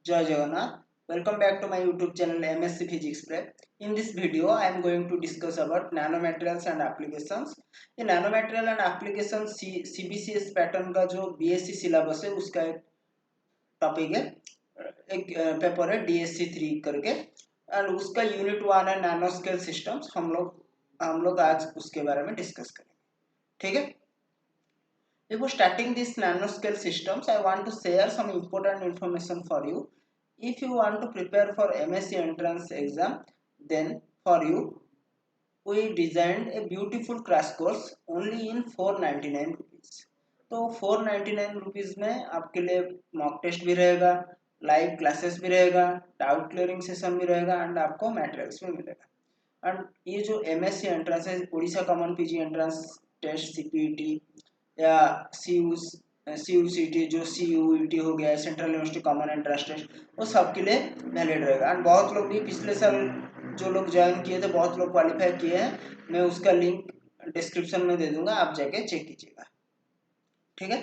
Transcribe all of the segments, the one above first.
Jai Jagannath. Welcome back to my YouTube channel MSc Physics Prep. In this video, I am going to discuss about nanomaterials and applications. ये nanomaterial and applications CBCS pattern का जो BSc syllabus है उसका एक topic है, एक paper है DSC 3 करके, एंड उसका यूनिट 1 है नैनो स्केल सिस्टम्स। हम लोग आज उसके बारे में डिस्कस करेंगे। ठीक है। Before starting these nanoscale systems, I want to share some important information for you. If you want to prepare for MSc entrance exam, then for you, we designed a beautiful crash course only in 499 rupees. तो 499 rupees में आपके लिए mock test भी रहेगा, live classes भी रहेगा, doubt clearing session भी रहेगा, एंड आपको मटेरियल्स भी मिलेगा। एंड ये जो MSc एंट्रेंस है, Orissa common PG entrance test CPET या CUCT, जो CUET हो गया, central university common entrance test, वो सबके लिए वैलिड रहेगा। एंड बहुत लोग भी पिछले साल जो लोग ज्वाइन किए थे, बहुत लोग क्वालिफाई किए हैं। मैं उसका लिंक डिस्क्रिप्शन में दे दूंगा, आप जाके चेक कीजिएगा। ठीक है,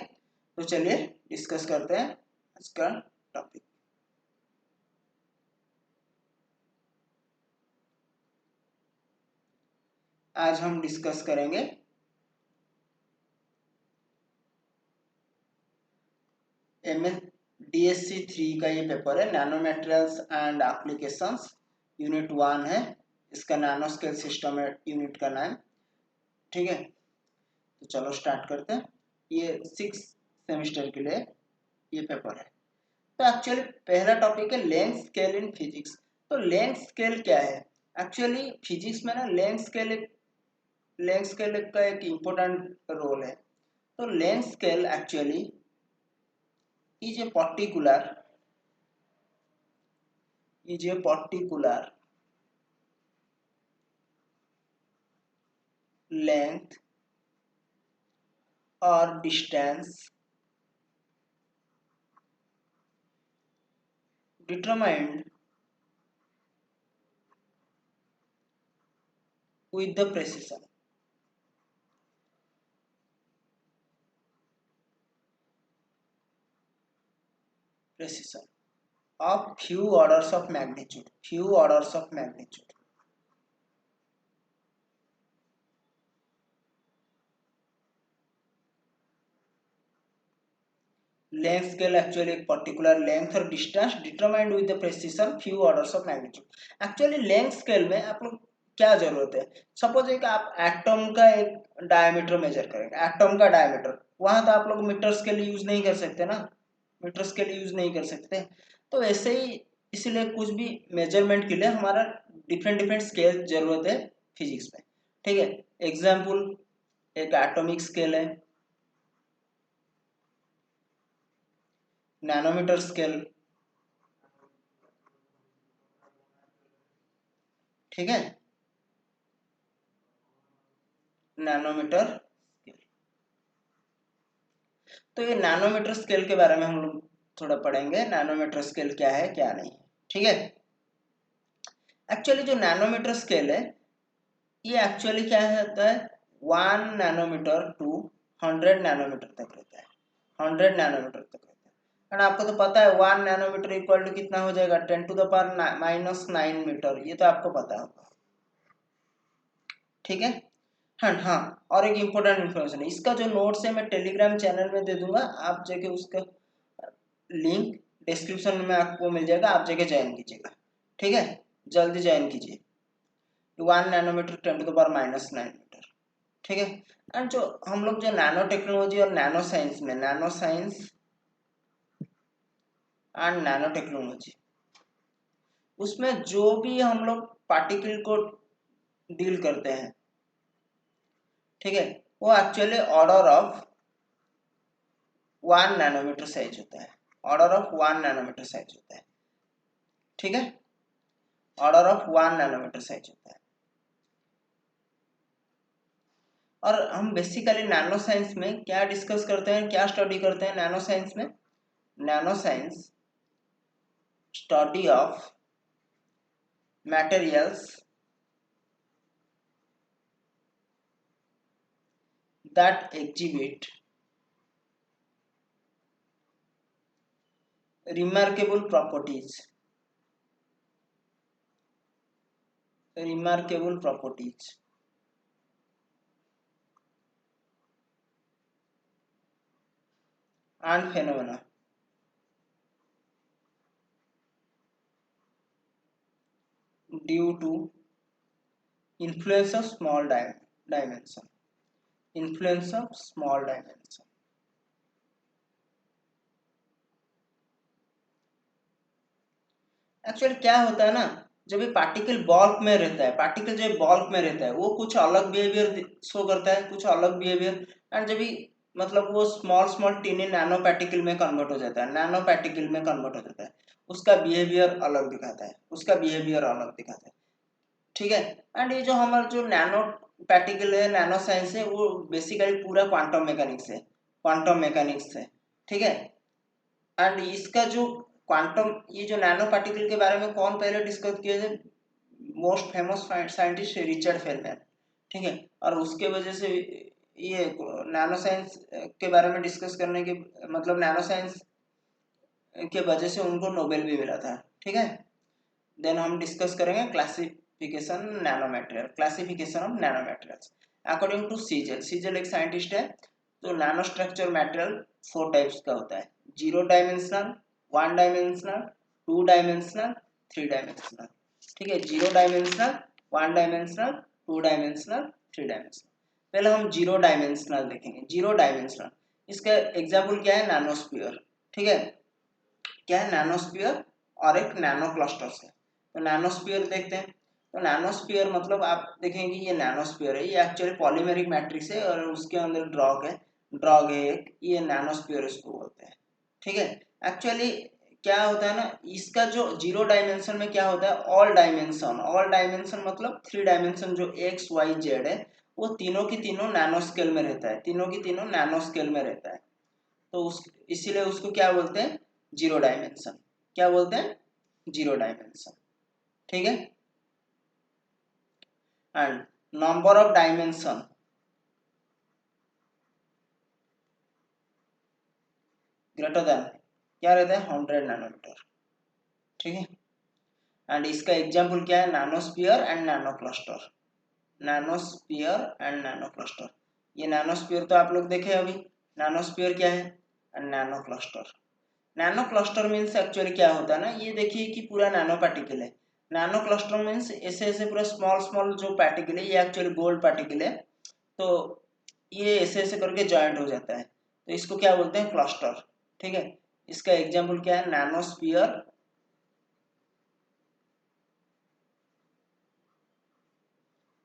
तो चलिए डिस्कस करते हैं इसका टॉपिक। आज हम डिस्कस करेंगे DSC 3 का ये पेपर है, nano materials and applications, unit 1 है। इसका नैनो स्केल सिस्टम है यूनिट का नाम। ठीक है, तो चलो स्टार्ट करते हैं। ये 6 सेमेस्टर के लिए ये पेपर है। तो एक्चुअली पहला टॉपिक है लेंथ स्केल इन फिजिक्स। तो लेंथ स्केल क्या है? एक्चुअली फिजिक्स में ना लेंथ स्केल का एक इम्पोर्टेंट रोल है। तो length scale actually is a particular length or distance determined with the precision of few orders of magnitude. Length scale actually एक पर्टिकुलर लेंथ और distance determined with the precision few orders of magnitude. Actually length scale में आप लोग क्या जरूरत है? Suppose एक आप एटम का एक डायमीटर मेजर करेंगे, एटम का डायमीटर, वहां तो आप लोग मीटर स्केल यूज नहीं कर सकते ना, मीटर स्केल यूज नहीं कर सकते। तो ऐसे ही इसलिए कुछ भी मेजरमेंट के लिए हमारा डिफरेंट डिफरेंट स्केल जरूरत है फिजिक्स में। ठीक है, एग्जाम्पल एक एटॉमिक स्केल है, नैनोमीटर स्केल। ठीक है, नैनोमीटर स्केल। तो ये नैनोमीटर स्केल के बारे में हम लोग थोड़ा पढ़ेंगे, नैनोमीटर स्केल क्या है क्या नहीं। ठीक है, एक्चुअली जो नैनोमीटर स्केल है ये एक्चुअली क्या होता है, 1 नैनोमीटर टू 100 नैनोमीटर तक रहता है, 100 नैनोमीटर तक रहता है। एंड आपको तो पता है 1 नैनोमीटर इक्वल टू कितना हो जाएगा, 10⁻⁻⁹ मीटर, ये तो आपको पता होगा। ठीक है, हाँ हाँ, और एक इम्पोर्टेंट इन्फॉर्मेशन है, इसका जो नोट्स है मैं टेलीग्राम चैनल में दे दूंगा, आप जाके उसका लिंक डिस्क्रिप्शन में आपको मिल जाएगा, आप जाके ज्वाइन कीजिएगा। ठीक है, जल्दी ज्वाइन कीजिए। 1 नैनोमीटर 10⁻⁹ मीटर। ठीक है, एंड जो हम लोग जो नैनो टेक्नोलॉजी और नैनो साइंस में, nano science and nano technology, उसमें जो भी हम लोग पार्टिकल को डील करते हैं, ठीक है, वो actually order of 1 nanometre size होता है, ऑर्डर ऑफ 1 नैनोमीटर साइज होता है। ठीक है, ऑर्डर ऑफ 1 नैनोमीटर साइज होता है। और हम बेसिकली नैनो साइंस में क्या डिस्कस करते हैं, क्या स्टडी करते हैं नैनो साइंस में? Nano science study of materials that exhibit remarkable properties, remarkable properties and phenomena due to influence of small dimension, influence of small dimension. Actually क्या होता है ना, जब ये पार्टिकल बल्क में रहता है, पार्टिकल जो बल्क में रहता है वो कुछ अलग बिहेवियर शो करता है, कुछ अलग बिहेवियर, एंड जब भी मतलब वो small small tiny nano particle में कन्वर्ट हो जाता है, नैनो पार्टिकल में कन्वर्ट हो जाता है, उसका बिहेवियर अलग दिखाता है, उसका बिहेवियर अलग दिखाता है। ठीक है। एंड ये जो हमारा जो नैनो पार्टिकल है, नैनो साइंस है, वो बेसिकली पूरा क्वांटम मैकेनिक्स है, क्वांटम मैकेनिक्स है। ठीक है। एंड इसका जो क्वांटम, ये जो नैनो पार्टिकल के बारे में कौन पहले डिस्कस किए थे, most famous scientist Richard Felman. ठीक है। और उसके वजह से ये नैनो साइंस के बारे में डिस्कस करने के मतलब नैनो साइंस के वजह से उनको नोबेल भी मिला था। ठीक है। देन हम डिस्कस करेंगे classification nano material, classification of nano materials according to Siegel. Siegel एक साइंटिस्ट है। तो नैनो स्ट्रक्चर मटेरियल 4 टाइप्स का होता है, 0 डायमेंशनल, 1 डायमेंशनल, 2 डायमेंशनल, 3 डायमेंशनल। ठीक है। 0 डायमेंशनल, 1 डायमेंशनल, 2 डायमेंशनल, 3 डायमेंशनल। पहले हम 0 डायमेंशनल देखेंगे। 0 डायमेंशनल, इसका एग्जाम्पल क्या है, नैनोस्फीयर। ठीक है। क्या है, नैनोस्फीयर और एक नैनो क्लस्टर से। तो नैनोस्फीयर देखते हैं। तो नैनोस्फीयर मतलब आप देखेंगे ये नैनोस्फीयर है, ये एक्चुअली पॉलीमेरिक मैट्रिक्स है और उसके अंदर ड्रॉग है, ड्रॉग है एक, ये नैनोस्फीयर इसको बोलते हैं। ठीक है। एक्चुअली क्या होता है ना, इसका जो 0 डायमेंशन में क्या होता है, ऑल डायमेंशन, ऑल डायमेंशन मतलब 3 डायमेंशन जो एक्स वाई जेड है, वो तीनों की तीनों नैनो स्केल में रहता है, तीनों की तीनों नैनो स्केल में रहता है। तो उस इसीलिए उसको क्या बोलते हैं, 0 डायमेंशन। क्या बोलते हैं, 0 डायमेंशन। ठीक है। And number of dimension greater than क्या रहता है, 100 नैनोमीटर। ठीक है। एंड इसका एग्जांपल क्या है, nanosphere and nano cluster, nanosphere and nano cluster. ये नैनोस्फीयर तो आप लोग देखे अभी, नैनोस्फीयर क्या है, and nano cluster. Nano cluster means actually क्या होता है ना, ये देखिए कि पूरा नैनो पार्टिकल है। नैनो क्लस्टर मीन्स ऐसे ऐसे पूरा स्मॉल स्मॉल जो पार्टिकल है, ये एक्चुअली गोल्ड पार्टिकल है। तो ये ऐसे ऐसे करके जॉइंट हो जाता है, तो इसको क्या बोलते हैं, क्लस्टर। ठीक है। इसका एग्जांपल क्या है, nanosphere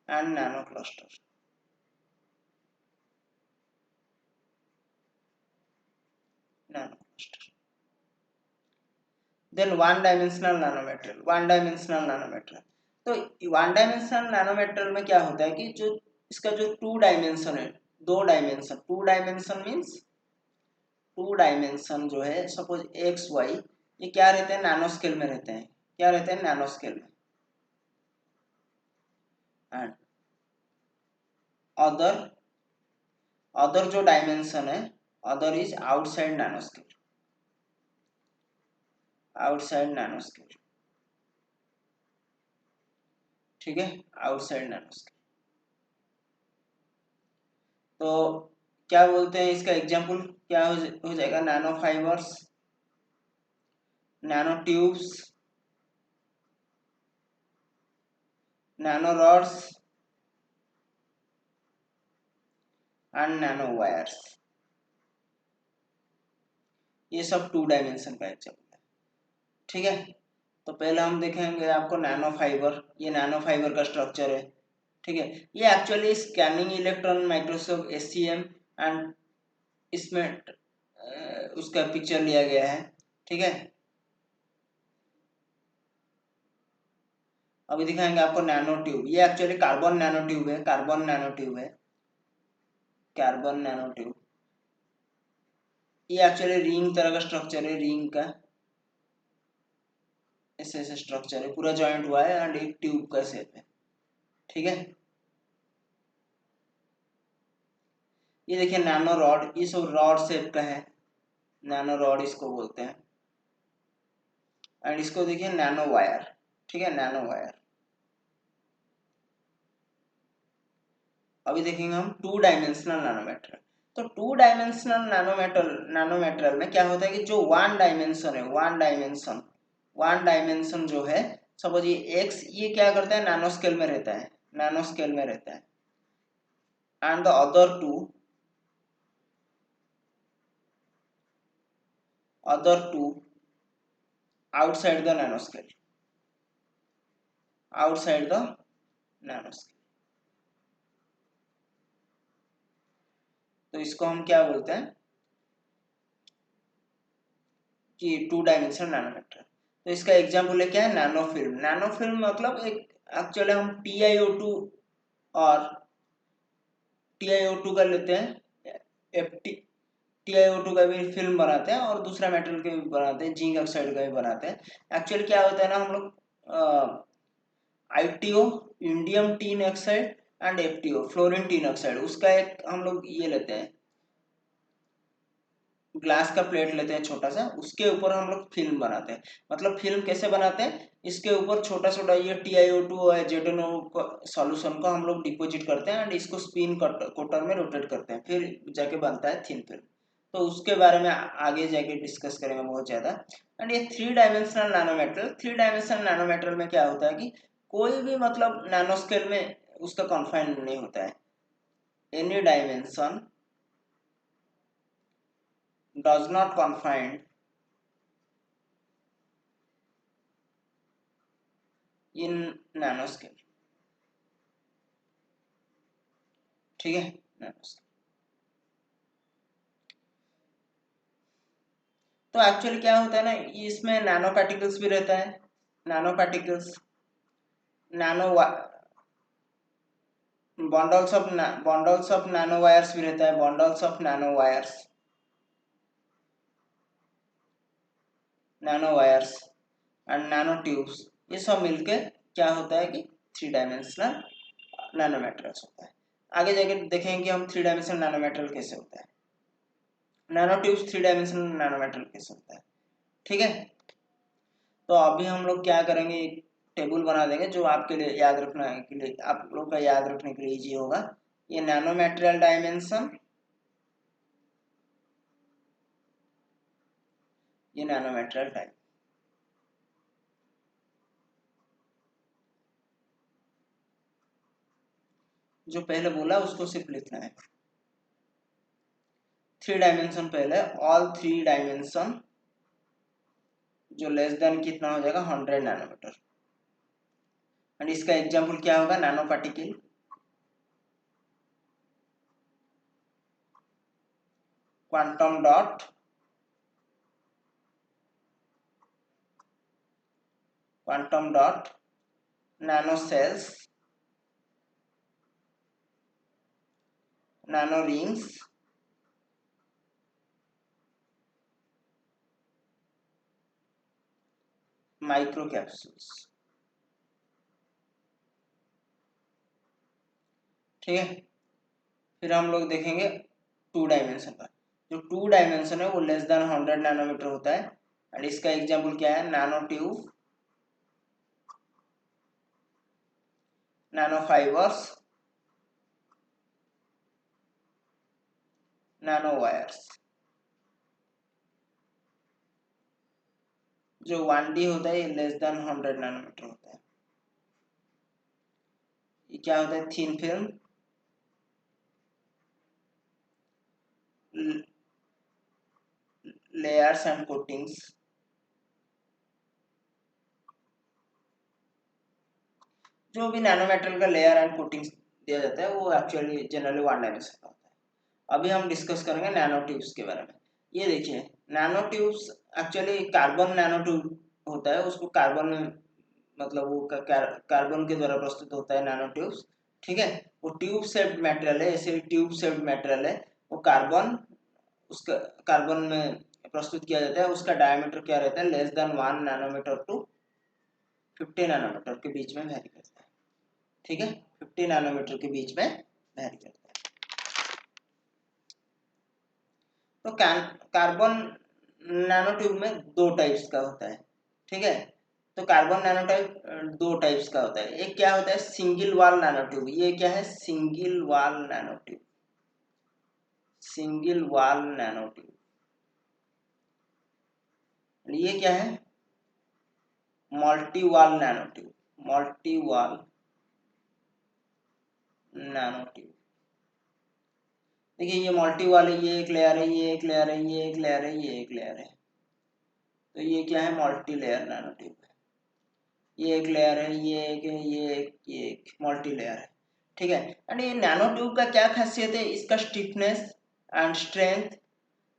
and nano cluster. Nano cluster. Then one dimensional nanomaterial, one dimensional nanomaterial. तो वन डायमेंशनल नैनोमेटेरियल में क्या होता है कि जो इसका जो 2 डायमेंशन है, 2 डायमेंशन, 2 डायमेंशन मीन्स 2 डायमेंशन जो है, सपोज एक्स वाई, ये क्या रहते हैं, नैनो स्केल में रहते हैं। क्या रहते हैं, नैनो स्केल में। एंड अदर, अदर जो डायमेंशन है, other is outside nano scale, outside nano scale. ठीक है। Outside nano scale. तो क्या बोलते हैं, इसका एग्जांपल क्या हो जाएगा, nano fibres, nano tubes, nano rods and nano wires. ये सब 2 डायमेंशन का एग्जांपल है। ठीक है। तो पहले हम देखेंगे आपको नैनो फाइबर, ये नैनो फाइबर का स्ट्रक्चर है। ठीक है। ये actually scanning electron microscope SCM and इसमें उसका पिक्चर लिया गया है। ठीक है। अभी दिखाएंगे आपको नैनो ट्यूब, ये एक्चुअली कार्बन नैनो ट्यूब है, कार्बन नैनो ट्यूब है, कार्बन नैनो ट्यूब। ये एक्चुअली रिंग तरह का स्ट्रक्चर है, रिंग का ऐसे ऐसे स्ट्रक्चर है, पूरा जॉइंट हुआ है एंड एक ट्यूब का शेप है। ठीक है। ये देखिए नैनो रॉड, ये सब रॉड शेप का है, नैनो रॉड इसको बोलते हैं। एंड इसको देखिए नैनो वायर, ठीक है, नैनो वायर। अभी देखेंगे हम टू डायमेंशनल नैनोमेटेरियल। तो टू डायमेंशनल नैनोमेटेरियल में क्या होता है कि जो वन डायमेंशन है, वन डायमेंशन जो है, सपोज ये एक्स, ये क्या करता है, नैनो स्केल में रहता है, नैनो स्केल में रहता है, and the other to outside the nano scale, outside the nano scale. तो इसको हम क्या बोलते हैं कि टू डायमेंशनल नैनोमेटेरियल। तो इसका एग्जाम्पल है क्या है, नैनो फिल्म। नैनो फिल्म मतलब एक, एक्चुअली हम TiO2 और TiO2 का लेते हैं, TiO2 का भी फिल्म बनाते हैं और दूसरा मेटेरियल का भी बनाते हैं, जिंक ऑक्साइड का भी बनाते हैं। एक्चुअली क्या होता है ना, हम लोग ITO, indium tin oxide, and FTO, fluorine tin oxide, उसका एक हम लोग ये लेते हैं, ग्लास का प्लेट लेते हैं छोटा सा, उसके ऊपर हम लोग फिल्म बनाते हैं। मतलब फिल्म कैसे बनाते हैं, इसके ऊपर छोटा छोटा ये TiO2 और जेटोनो सॉल्यूशन को हम लोग डिपोजिट करते हैं एंड इसको स्पिन कोटर में रोटेट करते हैं, फिर जाके बनता है थिन फिल्म। तो उसके बारे में आगे जाके डिस्कस करेंगे बहुत ज़्यादा। एंड ये थ्री डायमेंशनल नैनो मटेरियल में क्या होता है कि कोई भी मतलब नैनो स्केल में उसका कॉन्फाइन नहीं होता है, any dimension does not confined in nanoscale, ठीक है, nanoscale। तो एक्चुअली क्या होता है ना, इसमें नैनो पार्टिकल्स भी रहता है, nano particles, nano bundles of nano wires भी रहता है, bundles of nano wires and nano tubes, ये सब मिलके क्या होता है कि थ्री डायमेंशनल नैनोमेटेरियल्स होता है। आगे जाके देखेंगे कि हम थ्री डायमेंशनल नैनोमेटेरियल कैसे होता है, नैनो ट्यूब्स थ्री डायमेंशनल नैनोमेटेरियल कैसे होता है, ठीक है। तो अभी हम लोग क्या करेंगे, एक टेबल बना देंगे जो आपके लिए याद रखना के लिए, आप लोग का याद रखने के लिए इजी होगा। ये नैनो मटेरियल डायमेंशन, ये नैनो मटेरियल टाइम, जो पहले बोला उसको सिर्फ लिखना है। थ्री डायमेंशन पहले, ऑल थ्री डायमेंशन जो लेस देन कितना हो जाएगा 100 नैनोमीटर। एंड इसका एग्जांपल क्या होगा, nano particle, quantum dot, nano cells, nano rings, micro capsules, ठीक है। फिर हम लोग देखेंगे टू डायमेंशन का, जो टू डायमेंशन है वो लेस देन 100 नैनोमीटर होता है। एंड इसका एग्जांपल क्या है, nano tube, nano fibres, nano wires. जो 1D होता है ये लेस देन 100 नैनोमीटर होता है। ये क्या होता है, thin film, layers and coatings. जो भी नैनो मेटेरियल का लेयर एंड कोटिंग्स दिया जाता है वो एक्चुअली जनरली वन डायमेंशन का होता है। अभी हम डिस्कस करेंगे नैनो ट्यूब्स के बारे में। ये देखिए, nano tubes actually carbon nano tube होता है, उसको कार्बन में मतलब वो कार्बन के द्वारा प्रस्तुत होता है नैनो ट्यूब्स, ठीक है। वो ट्यूब शेप्ड मटेरियल है, ऐसे ट्यूब शेप्ड मटेरियल है, वो कार्बन, उसका कार्बन में प्रस्तुत किया जाता है। उसका डायमीटर क्या रहता है, less than 1 nanometre to 50 nanometre के बीच में वेरी करता है, ठीक है, 50 नैनोमीटर के बीच में वेरी करता है। तो कार्बन नैनो ट्यूब में दो टाइप्स का होता है, ठीक है। तो कार्बन नैनो ट्यूब दो टाइप्स का होता है। एक क्या होता है, सिंगल वॉल नैनो ट्यूब। ये क्या है, single wall nano tube, single wall nano tube. ये क्या है, multi wall nano tube, multi wall nano tube. देखिए ये मल्टी वॉल है, ये एक लेयर है, ये एक लेयर है, ये एक लेयर है, ये एक लेयर है। तो ये क्या है, मल्टी लेयर नैनो ट्यूब है। ये एक लेयर है, ये एक है, ये एक मल्टी लेयर है। ठीक है। एंड ये नैनो ट्यूब का क्या खासियत है, इसका स्टिफनेस एंड स्ट्रेंथ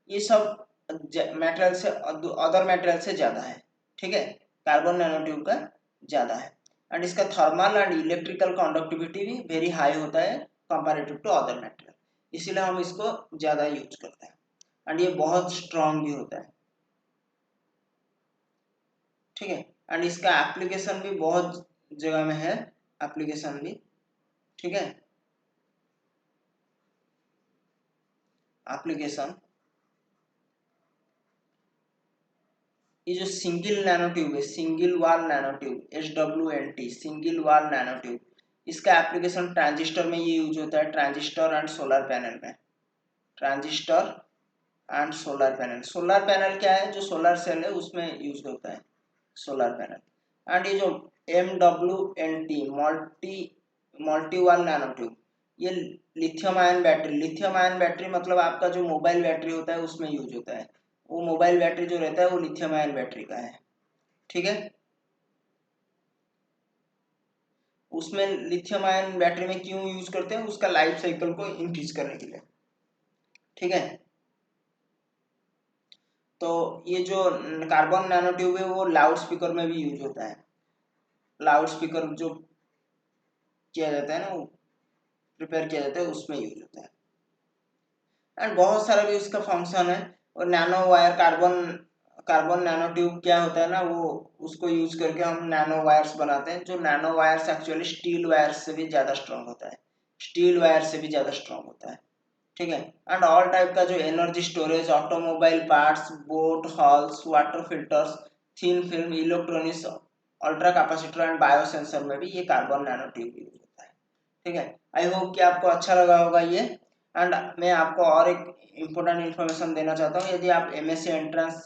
ये सब मटेरियल से, अदर मटेरियल से ज़्यादा है। ठीक है, कार्बन नैनो ट्यूब का ज़्यादा है। एंड इसका थर्मल एंड इलेक्ट्रिकल कंडक्टिविटी भी वेरी हाई होता है कंपैरेटिव टू अदर मटेरियल, इसीलिए हम इसको ज़्यादा यूज करते हैं। एंड ये बहुत स्ट्रॉन्ग भी होता है। ठीक है। एंड इसका एप्लीकेशन भी बहुत जगह में है, एप्लीकेशन भी। ठीक है, एप्लीकेशन, ये जो सिंगल नैनो ट्यूब है, single wall nano tube, SWNT, single wall nano tube, इसका एप्लीकेशन ट्रांजिस्टर में ये यूज होता है, ट्रांजिस्टर एंड सोलर पैनल में। Transistor and solar panel, solar panel क्या है, जो सोलर सेल है उसमें यूज होता है सोलर पैनल। एंड ये जो MWNT, multi wall nano tube, ये lithium ion battery, lithium ion battery मतलब आपका जो मोबाइल बैटरी होता है उसमें यूज होता है। वो मोबाइल बैटरी जो रहता है वो लिथियम आयन बैटरी का है। ठीक है, उसमें लिथियम आयन बैटरी में क्यों यूज करते हैं, उसका लाइफ साइकिल को इंक्रीज करने के लिए। ठीक है, तो ये जो कार्बन नैनो ट्यूब है वो लाउड स्पीकर में भी यूज होता है। लाउड स्पीकर जो किया जाता है ना, वो प्रिपेयर किया जाता है, उसमें यूज होता है। एंड बहुत सारा भी उसका फंक्शन है। और nano wire, carbon carbon nano tube क्या होता है ना, वो उसको यूज करके हम नैनो वायर्स बनाते हैं, जो nano wires actually steel wires से भी ज़्यादा स्ट्रॉन्ग होता है, स्टील वायर से भी ज़्यादा स्ट्रॉन्ग होता है। ठीक है। एंड ऑल टाइप का जो energy storage, automobile parts, boat halls, water filters, thin film, electronics, ultra capacitor and bio sensor में भी ये कार्बन नैनो ट्यूब यूज होता है। ठीक है, आई होप कि आपको अच्छा लगा होगा ये। एंड मैं आपको और एक इम्पोर्टेंट इन्फॉर्मेशन देना चाहता हूँ, यदि आप MSc एंट्रेंस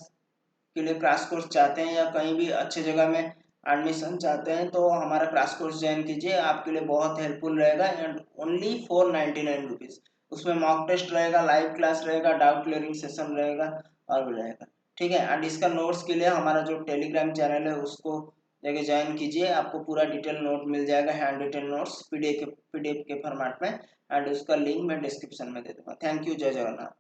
के लिए क्रैश कोर्स चाहते हैं या कहीं भी अच्छे जगह में एडमिशन चाहते हैं तो हमारा क्रैश कोर्स ज्वाइन कीजिए, आपके लिए बहुत हेल्पफुल रहेगा। एंड ओनली 499 रुपीज़, उसमें मॉक टेस्ट रहेगा, लाइव क्लास रहेगा, डाउट क्लियरिंग सेशन रहेगा और भी रहेगा। ठीक है, एंड इसका नोट्स के लिए हमारा जो टेलीग्राम चैनल है उसको जाके ज्वाइन कीजिए, आपको पूरा डिटेल नोट मिल जाएगा, हैंड रिटन नोट्स PDF के फॉर्मेट में। एंड उसका लिंक मैं डिस्क्रिप्शन में दे दूंगा। थैंक यू, जय जगन्नाथ।